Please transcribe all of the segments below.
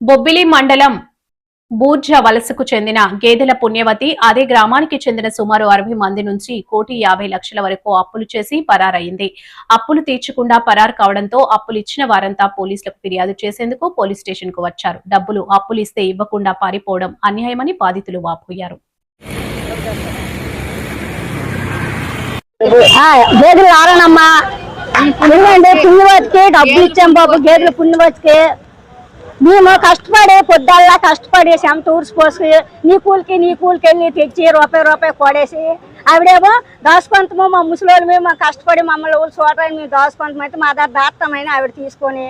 బొబ్బిలి మండలం బూర్జ వలసకు చెందిన గేదెల పుణ్యవతి అదే గ్రామానికి చెందిన సుమారు 60 మంది నుంచి 1,50,00,000 వరకు అప్పులు చేసి పరారయింది. అప్పులు తీర్చకుండా పరారు కావడంతో అప్పులు ఇచ్చిన వారంతా పోలీసులకు ఫిర్యాదు చేసేందుకు పోలీస్ స్టేషన్ కు వచ్చారు. డబ్బులు అప్పులు ఇస్తే ఇవ్వకుండా పారిపోవడం అన్యాయమని బాధితులు వాపోయారు. గేదెలు ఆరనమ్మా పుణ్యవతికి డబ్బులు ఇచ్చాం బాబు. గేదెలు పుణ్యవతికి మేము కష్టపడి పొద్దుల్లా కష్టపడి చెమట ఊడ్చిపోసి నీ కూలికి వెళ్ళి తెచ్చి రూపాయి కొడేసి ఆవిడేమో దాచుకుంటాము. మా ముసలోళ్ళు మేము కష్టపడి మమ్మల్ని ఊరు చూడడానికి మేము దాచుకుంటామైతే మా దగ్గర దాస్తామని ఆవిడ తీసుకొని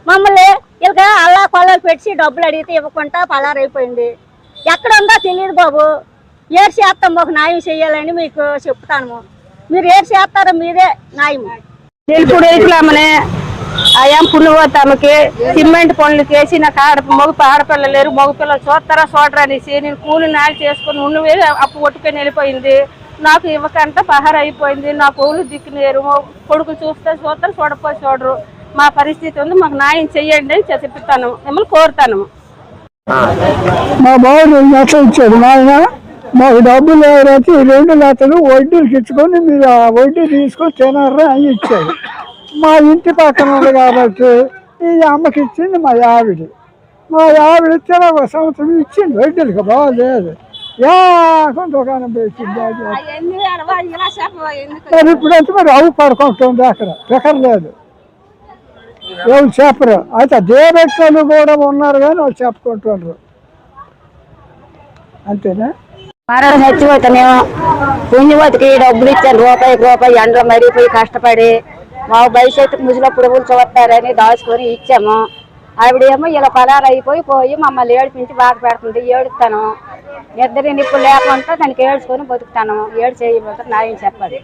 మమ్మల్ని ఇక అల్లా కొల్లలు పెట్టి డబ్బులు అడిగితే ఇవ్వకుండా పలారైపోయింది. ఎక్కడ ఉందో తెలియదు బాబు. ఏడు చేస్తాం ఒక న్యాయం చేయాలని మీకు చెప్తాను. మీరు ఏడు చేస్తారో మీరే న్యాయం. ఇప్పుడు ఇట్లామనే అయ్యాం పుణ్యవతమ్మకి సిమెంట్ పనులు చేసి నాకు ఆడపిల్లలు లేరు, మగపిల్లలు చూడరా అనేసి నేను కూలి నాలు చేసుకుని ఉన్నవే అప్పు కొట్టుకొని వెళ్ళిపోయింది. నాకు ఇవ్వకంటే పహార అయిపోయింది. నా కోళ్ళు దిక్కులేరు, కొడుకు చూస్తారు చూడరు. మా పరిస్థితి ఉంది, మాకు న్యాయం చెయ్యండి అని చెప్తాను, మిమ్మల్ని కోరుతాను. మా బాబు ఇచ్చాడు నాయన, మాకు డబ్బులు ఎవరైతే 2 లక్షలు వడ్డీలకు ఇచ్చుకొని మీరు ఆ వడ్డీ తీసుకొని తినారా అని ఇచ్చాడు. మా ఇంటి పక్కన ఉంది కాబట్టి ఈ అమ్మకి ఇచ్చింది మా ఆవిడ ఇచ్చిన 1 సంవత్సరం ఇచ్చింది వడ్డీలకు బాగలేదు. దుకాణం పెట్టింది. మరి ఇప్పుడైతే మరి అవి పడుకుంటుంది, అక్కడ ఎక్కర్లేదు, ఎవరు చెప్పరు. అయితే దేవెక్కలు కూడా ఉన్నారు కానీ వాళ్ళు చెప్పుకుంటున్నారు, అంతేనా? మరణ చచ్చిపోతానేమో పుణ్యవతికి డబ్బులు ఇచ్చాను రూపాయి ఎండలో మరిపోయి కష్టపడి మా భవిష్యత్తుకు ముసలి పురుగులు చూస్తారని దాచుకొని ఇచ్చాము. ఆవిడేమో ఇలా పలారు అయిపోయి మమ్మల్ని ఏడిపించి బాధ పెడుతుంది. ఏడుస్తాను, ఇద్దరి నిప్పులు లేకుండా దానికి ఏడ్చుకొని బతుకుతాను. ఏడు చేయబోతే న్యాయం చెప్పాలి.